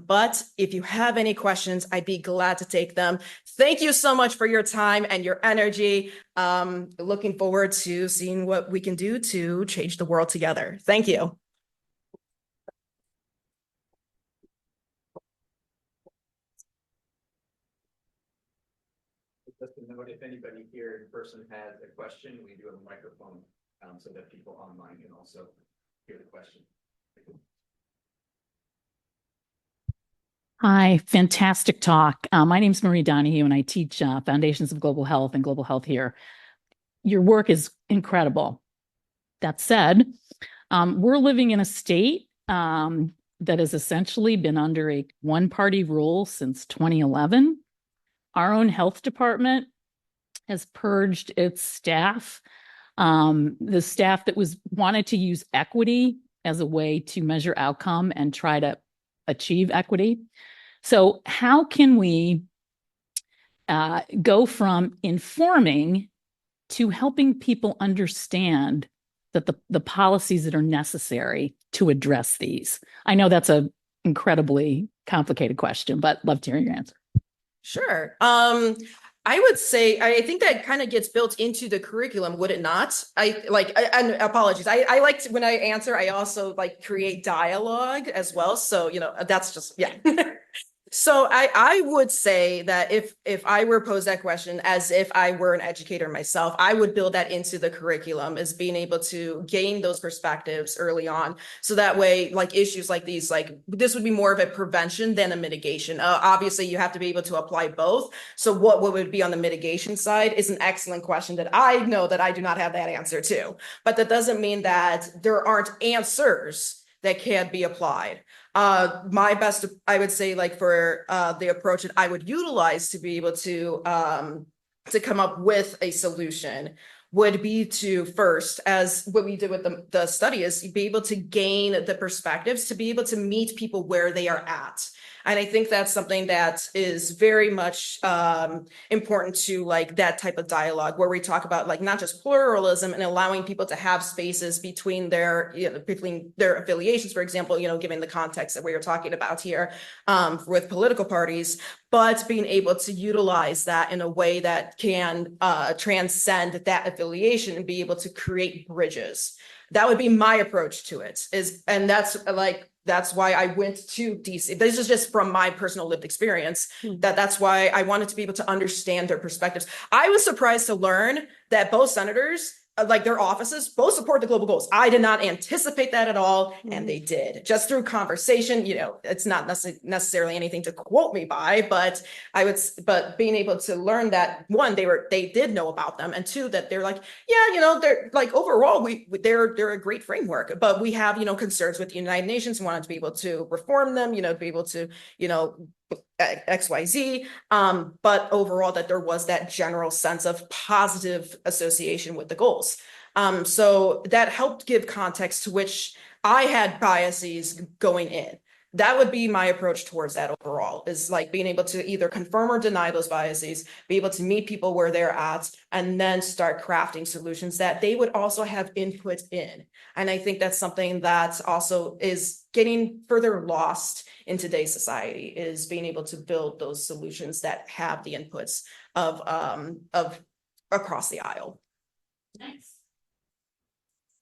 But if you have any questions, I'd be glad to take them. Thank you so much for your time and your energy. Looking forward to seeing what we can do to change the world together. Thank you. Just a note, if anybody here in person has a question, we do have a microphone so that people online can also hear the question. Hi, fantastic talk. My name is Marie Donahue, and I teach Foundations of Global Health and Global Health here. Your work is incredible. That said, we're living in a state that has essentially been under a one-party rule since 2011. Our own health department has purged its staff. The staff that wanted to use equity as a way to measure outcome and try to achieve equity. So how can we go from informing to helping people understand that the policies that are necessary to address these? I know that's an incredibly complicated question, but love to hear your answer. Sure. I would say, I think that kind of gets built into the curriculum, would it not? And apologies. I like to, when I answer, I also create dialogue as well. So, that's just, yeah. So I would say that if I were posed that question as if I were an educator myself, I would build that into the curriculum, as being able to gain those perspectives early on. So that way, issues like these, this would be more of a prevention than a mitigation. Obviously, you have to be able to apply both. So what would be on the mitigation side is an excellent question that I know that I do not have that answer to. But that doesn't mean that there aren't answers that can be applied. My best, I would say, for the approach that I would utilize to be able to come up with a solution would be to first, as what we did with the study, is be able to gain the perspectives, to be able to meet people where they are at. And I think that's something that is very much important to that type of dialogue, where we talk about not just pluralism and allowing people to have spaces between their affiliations, for example, given the context that we are talking about here with political parties, but being able to utilize that in a way that can transcend that affiliation and be able to create bridges. That would be my approach to it, and that's why I went to DC. This is just from my personal lived experience, that's why I wanted to be able to understand their perspectives. I was surprised to learn that both senators like their offices both support the global goals. I did not anticipate that at all, and they did. Just through conversation, it's not necessarily anything to quote me by, but but being able to learn that, one, they did know about them, and two, that they're like, yeah, they're like, overall, they're a great framework, but we have, concerns with the United Nations, wanted to be able to reform them, to be able to, XYZ, but overall that there was that general sense of positive association with the goals. So that helped give context to which I had biases going in. That would be my approach towards that overall, is like being able to either confirm or deny those biases, be able to meet people where they're at, and then start crafting solutions that they would also have input in. And I think that's something that also is getting further lost in today's society, is being able to build those solutions that have the inputs of across the aisle. Nice.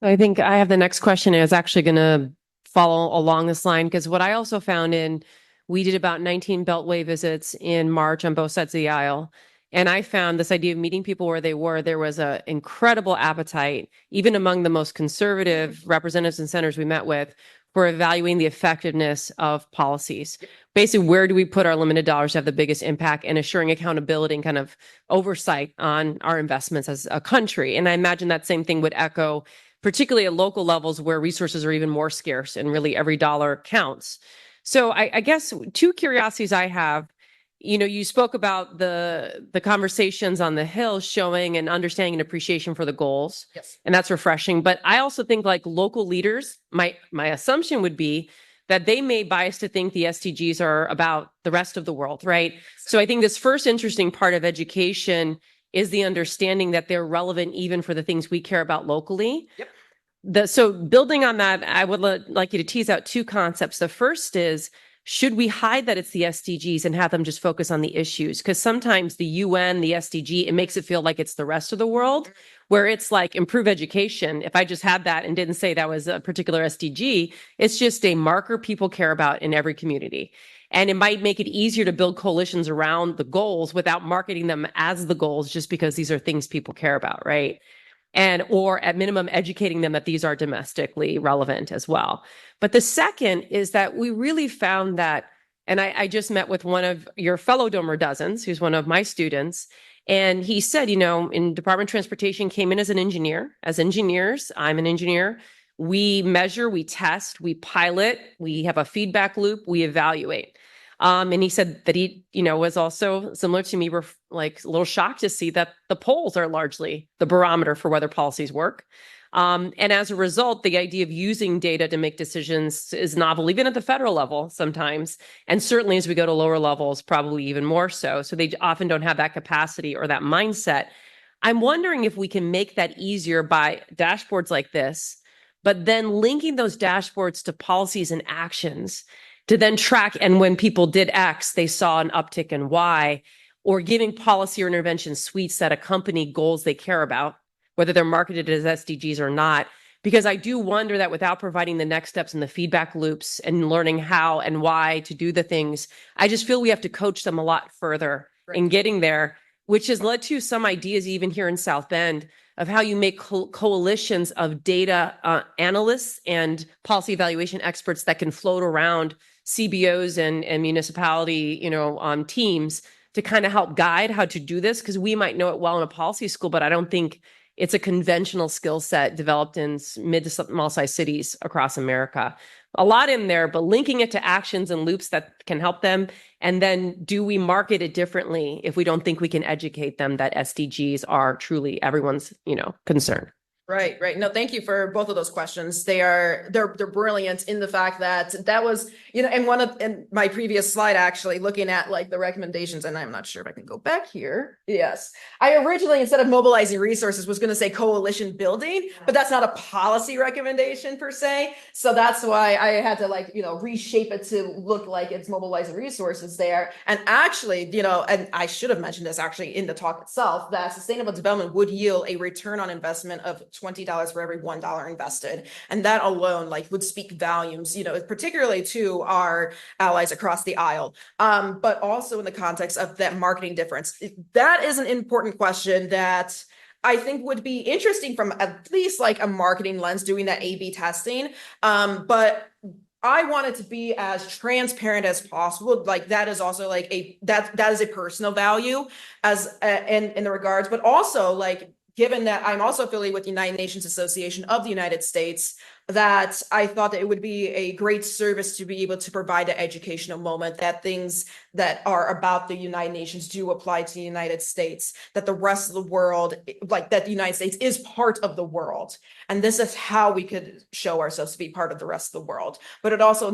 I think I have the next question is actually going to follow along this line, because what I also found we did about 19 Beltway visits in March on both sides of the aisle. And I found this idea of meeting people where they were, there was an incredible appetite, even among the most conservative representatives and senators we met with, for evaluating the effectiveness of policies. Basically, where do we put our limited dollars to have the biggest impact, and assuring accountability and kind of oversight on our investments as a country. And I imagine that same thing would echo particularly at local levels where resources are even more scarce and really every dollar counts. So I guess two curiosities I have, you spoke about the conversations on the Hill showing an understanding and appreciation for the goals. Yes. And that's refreshing. But I also think like local leaders, my assumption would be that they may bias to think the SDGs are about the rest of the world, right? So I think this first interesting part of education is the understanding that they're relevant even for the things we care about locally. Yep. So building on that, I would like you to tease out two concepts. The first is, should we hide that it's the SDGs and have them just focus on the issues? Because sometimes the UN, the SDG, it makes it feel like it's the rest of the world, where it's like improve education. If I just had that and didn't say that was a particular SDG, it's just a marker people care about in every community. And it might make it easier to build coalitions around the goals without marketing them as the goals, just because these are things people care about, right? Or at minimum, educating them that these are domestically relevant as well. But the second is that we really found that, and I just met with one of your fellow Domer Dozens, who's one of my students, and he said, in Department of Transportation, came in as an engineer. As engineers, I'm an engineer. We measure, we test, we pilot, we have a feedback loop, we evaluate. And he said that he, was also similar to me, were like a little shocked to see that the polls are largely the barometer for whether policies work. And as a result, the idea of using data to make decisions is novel, even at the federal level sometimes. And certainly as we go to lower levels, probably even more so. So they often don't have that capacity or that mindset. I'm wondering if we can make that easier by dashboards like this, but then linking those dashboards to policies and actions to then track. And when people did X, they saw an uptick in Y, or giving policy or intervention suites that accompany goals they care about, whether they're marketed as SDGs or not. Because I do wonder that without providing the next steps in the feedback loops and learning how and why to do the things, I just feel we have to coach them a lot further in getting there, which has led to some ideas even here in South Bend of how you make coalitions of data analysts and policy evaluation experts that can float around CBOs and municipality, teams to kind of help guide how to do this. Because we might know it well in a policy school, but I don't think it's a conventional skill set developed in mid to small-sized cities across America. A lot in there, but linking it to actions and loops that can help them. And then do we market it differently if we don't think we can educate them that SDGs are truly everyone's, concern? Right. No, thank you for both of those questions. They're brilliant in the fact that was, in my previous slide, actually looking at like the recommendations, and I'm not sure if I can go back here. Yes. I originally, instead of mobilizing resources, was going to say coalition building, but that's not a policy recommendation per se. So that's why I had to reshape it to look like it's mobilizing resources there. And actually, and I should have mentioned this actually in the talk itself, that sustainable development would yield a return on investment of $20 for every $1 invested. And that alone would speak volumes, particularly to our allies across the aisle. But also in the context of that marketing difference. That is an important question that I think would be interesting from at least like a marketing lens, doing that A/B testing. But I want it to be as transparent as possible. Like that is also like that is a personal value as in the regards, but also like given that I'm also affiliated with the United Nations Association of the United States, that I thought that it would be a great service to be able to provide an educational moment that things that are about the United Nations do apply to the United States, that the rest of the world, like that the United States is part of the world. And this is how we could show ourselves to be part of the rest of the world. But it also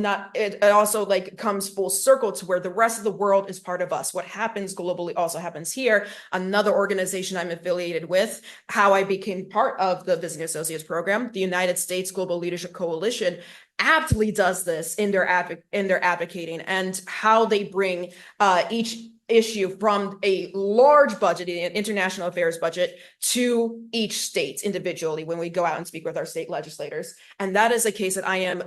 like comes full circle to where the rest of the world is part of us. What happens globally also happens here. Another organization I'm affiliated with, how I became part of the Visiting Associates program, the United States Global Leadership Coalition, aptly does this in their advocating and how they bring each issue from a large budget, an international affairs budget, to each state individually when we go out and speak with our state legislators. And that is a case that I am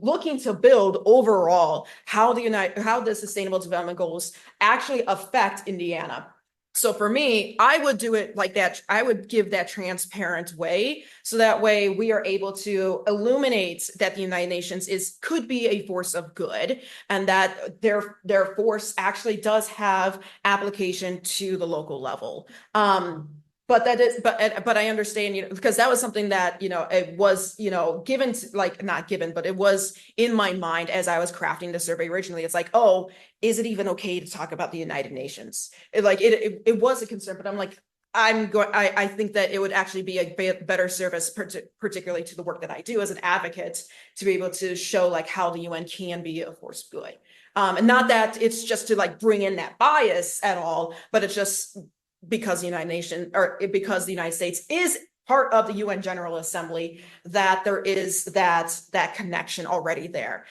looking to build overall, how the Sustainable Development Goals actually affect Indiana. So for me, I would do it like that. I would give that transparent way. So that way we are able to illuminate that the United Nations could be a force of good, and that their force actually does have application to the local level. But I understand, because that was something that, it was, given to, like, not given, but it was in my mind as I was crafting the survey originally. It's like, oh, is it even okay to talk about the United Nations? It was a concern, but I'm like, I think that it would actually be a better service, particularly to the work that I do as an advocate, to be able to show like how the UN can be a force of good. And not that it's just to like bring in that bias at all, but it's just because the United States is part of the UN General Assembly, that there is that connection already there.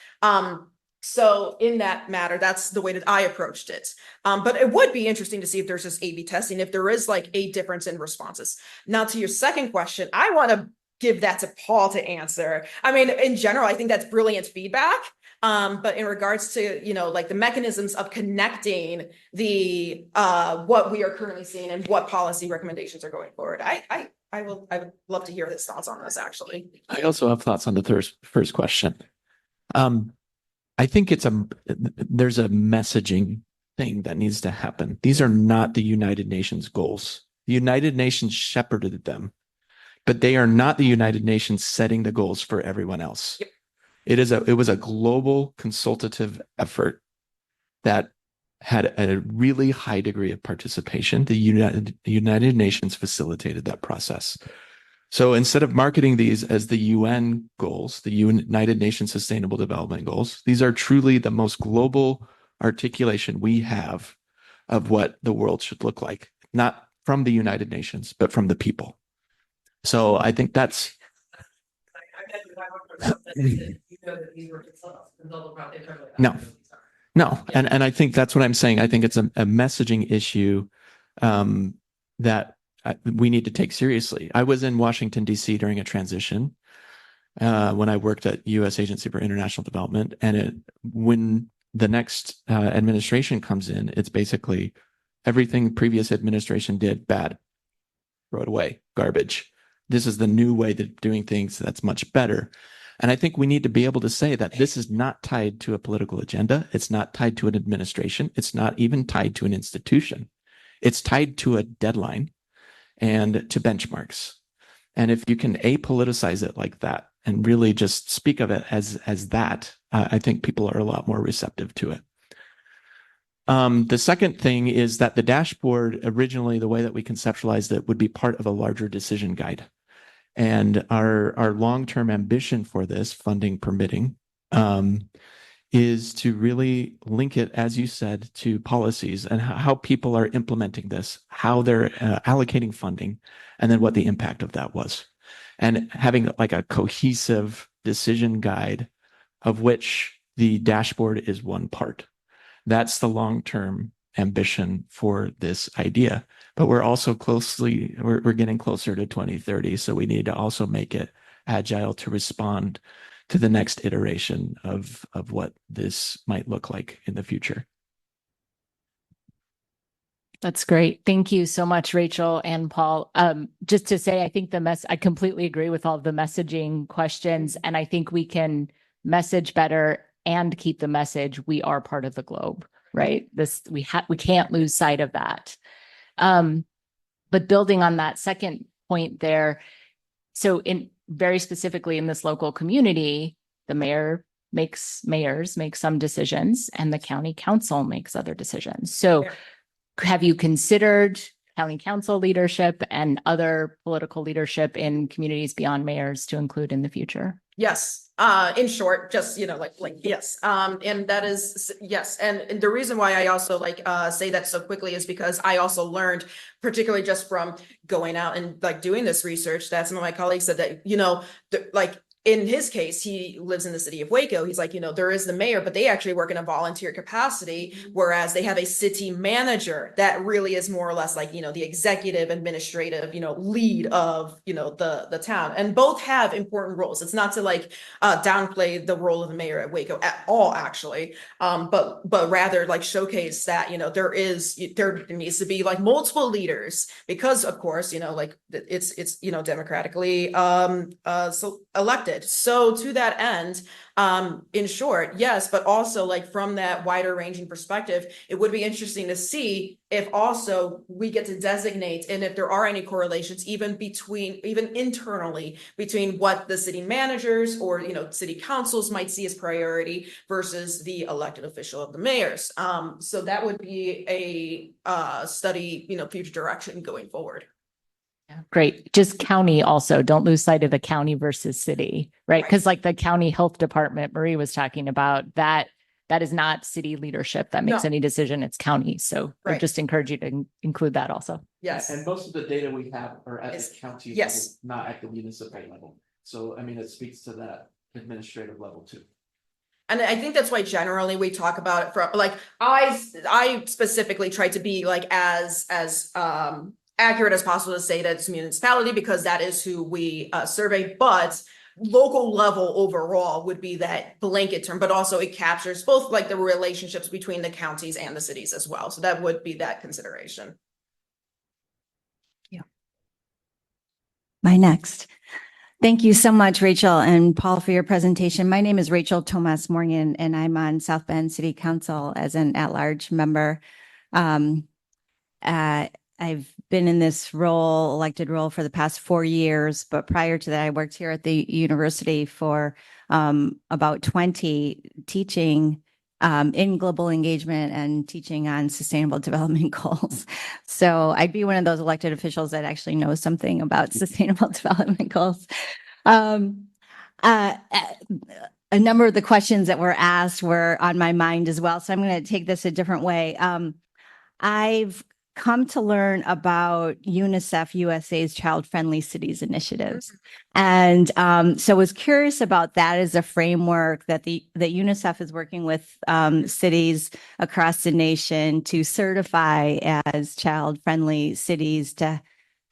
So in that matter, that's the way that I approached it. But it would be interesting to see if there's just A/B testing, if there is like a difference in responses. Now, to your second question, I want to give that to Paul to answer. I mean, in general, I think that's brilliant feedback. But in regards to, like the mechanisms of connecting the what we are currently seeing and what policy recommendations are going forward, I would love to hear his thoughts on this, actually. I also have thoughts on the first question. I think there's a messaging thing that needs to happen. These are not the United Nations goals. The United Nations shepherded them, but they are not the United Nations setting the goals for everyone else. Yep. It was a global consultative effort that had a really high degree of participation. The United Nations facilitated that process. So instead of marketing these as the UN goals, the United Nations Sustainable Development Goals, these are truly the most global articulation we have of what the world should look like, not from the United Nations, but from the people. So I think that's... No. And I think that's what I'm saying. I think it's a messaging issue that we need to take seriously. I was in Washington, D.C. during a transition when I worked at U.S. Agency for International Development. And when the next administration comes in, it's basically everything previous administration did bad, throw it away, garbage. This is the new way of doing things that's much better. And I think we need to be able to say that this is not tied to a political agenda. It's not tied to an administration. It's not even tied to an institution. It's tied to a deadline and to benchmarks. And if you can apoliticize it like that and really just speak of it as that, I think people are a lot more receptive to it. The second thing is that the dashboard, originally, the way that we conceptualized it, would be part of a larger decision guide. And our long-term ambition for this, funding permitting, is to really link it, as you said, to policies and how people are implementing this, how they're allocating funding, and then what the impact of that was. And having like a cohesive decision guide of which the dashboard is one part. That's the long-term ambition for this idea. But we're also we're getting closer to 2030. So we need to also make it agile to respond to the next iteration of what this might look like in the future. That's great. Thank you so much, Rachel and Paul. Just to say, I think I completely agree with all of the messaging questions, and I think we can message better and keep the message. We are part of the globe, right? We can't lose sight of that. But building on that second point there, so very specifically in this local community, the mayors make some decisions and the county council makes other decisions. So have you considered county council leadership and other political leadership in communities beyond mayors to include in the future? Yes. In short, just, yes. And that is, yes. And the reason why I also say that so quickly is because I also learned, particularly just from going out and doing this research, that some of my colleagues said that, in his case, he lives in the city of Waco. He's like, there is the mayor, but they actually work in a volunteer capacity, whereas they have a city manager that really is more or less the executive administrative, lead of, the town. And both have important roles. It's not to downplay the role of the mayor at Waco at all, actually. But rather showcase that, there needs to be multiple leaders because, of course, it's democratically so elected. So to that end, in short, yes, but also from that wider ranging perspective, it would be interesting to see if also we get to designate and if there are any correlations even internally between what the city managers or city councils might see as priority versus the elected official of the mayors. So that would be a study, future direction going forward. Yeah, great. Just county also. Don't lose sight of the county versus city, right? Because the county health department Marie was talking about, that is not city leadership that makes any decision. It's county. So I just encourage you to include that also. Yes. And most of the data we have are at the county level, not at the municipal level. So, I mean, it speaks to that administrative level too. And I think that's why generally we talk about it from I specifically try to be as accurate as possible to say that it's a municipality because that is who we survey, but local level overall would be that blanket term, but also it captures both the relationships between the counties and the cities as well. So that would be that consideration. Yeah. My next. Thank you so much, Rachel and Paul, for your presentation. My name is Rachel Tomas Morgan, and I'm on South Bend City Council as an at-large member. I've been in this elected role for the past 4 years, but prior to that, I worked here at the university for about 20, teaching in global engagement and teaching on sustainable development goals. So I'd be one of those elected officials that actually knows something about sustainable development goals. A number of the questions that were asked were on my mind as well. So I'm going to take this a different way. I've come to learn about UNICEF USA's Child Friendly Cities initiatives. And so was curious about that as a framework that that UNICEF is working with cities across the nation to certify as child-friendly cities to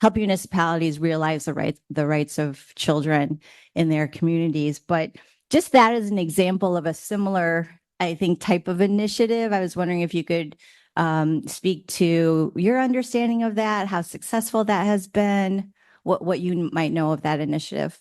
help municipalities realize the rights of children in their communities. But just that as an example of a similar, I think, type of initiative, I was wondering if you could speak to your understanding of that, how successful that has been, what you might know of that initiative.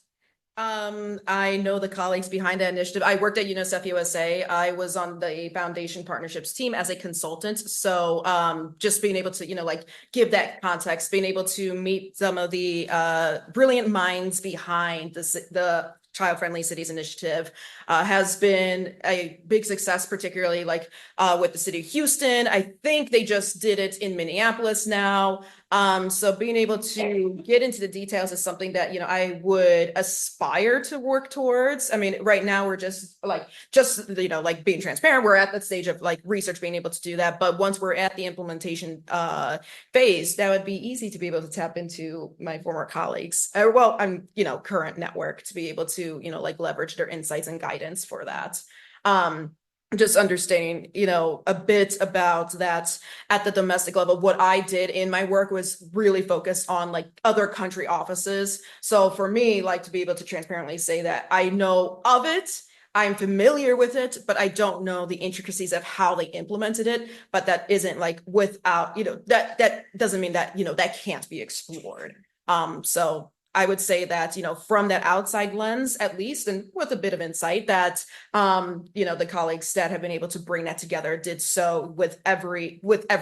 I know the colleagues behind that initiative. I worked at UNICEF USA. I was on the foundation partnerships team as a consultant. So just being able to, give that context, being able to meet some of the brilliant minds behind the Child Friendly Cities Initiative has been a big success, particularly with the city of Houston. I think they just did it in Minneapolis now. So being able to get into the details is something that, I would aspire to work towards. I mean, right now we're just being transparent. We're at that stage of research, being able to do that. But once we're at the implementation phase, that would be easy to be able to tap into my former colleagues, I'm, current network to be able to, leverage their insights and guidance for that. Just understanding, a bit about that at the domestic level. What I did in my work was really focused on other country offices. So for me, to be able to transparently say that I know of it, I'm familiar with it, but I don't know the intricacies of how they implemented it. But that isn't like without, that doesn't mean that, that can't be explored. So I would say that, from that outside lens, at least, and with a bit of insight that, the colleagues that have been able to bring that together did so with every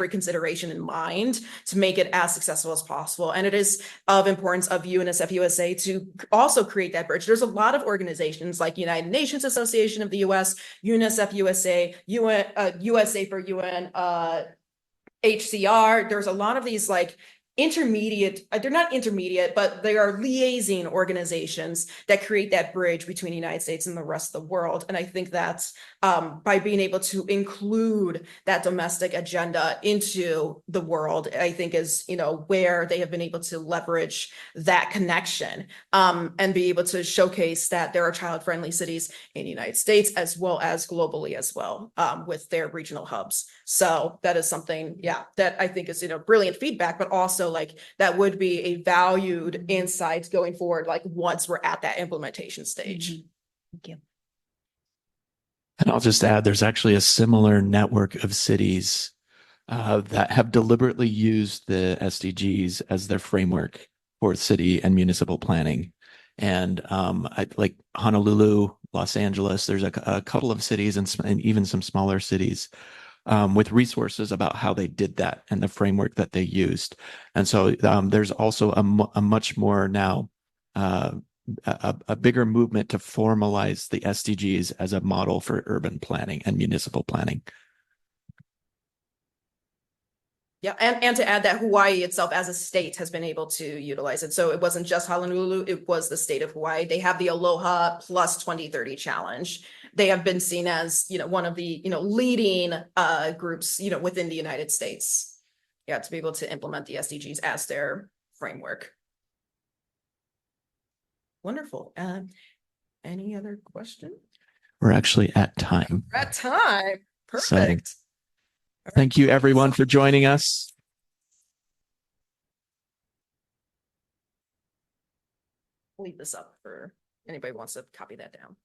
consideration in mind to make it as successful as possible. And it is of importance of UNICEF USA to also create that bridge. There's a lot of organizations like United Nations Association of the US, UNICEF USA, USA for UN, HCR. There's a lot of these like intermediate, they're not intermediate, but they are liaison organizations that create that bridge between the United States and the rest of the world. And I think that's by being able to include that domestic agenda into the world, I think is, where they have been able to leverage that connection and be able to showcase that there are child-friendly cities in the United States as well as globally as well with their regional hubs. So that is something, that I think is, brilliant feedback, but also like that would be a valued insight going forward, like once we're at that implementation stage. Thank you. And I'll just add, there's actually a similar network of cities that have deliberately used the SDGs as their framework for city and municipal planning. And like Honolulu, Los Angeles, there's a couple of cities and even some smaller cities with resources about how they did that and the framework that they used. And so there's also a much more now a bigger movement to formalize the SDGs as a model for urban planning and municipal planning. Yeah, and to add that Hawaii itself as a state has been able to utilize it. So it wasn't just Honolulu, it was the state of Hawaii. They have the Aloha Plus 2030 challenge. They have been seen as, one of the, leading groups, within the United States. Yeah, to be able to implement the SDGs as their framework. Wonderful. Any other question? We're actually at time. We're at time. Perfect. Thank you, everyone, for joining us. Leave this up for anybody who wants to copy that down.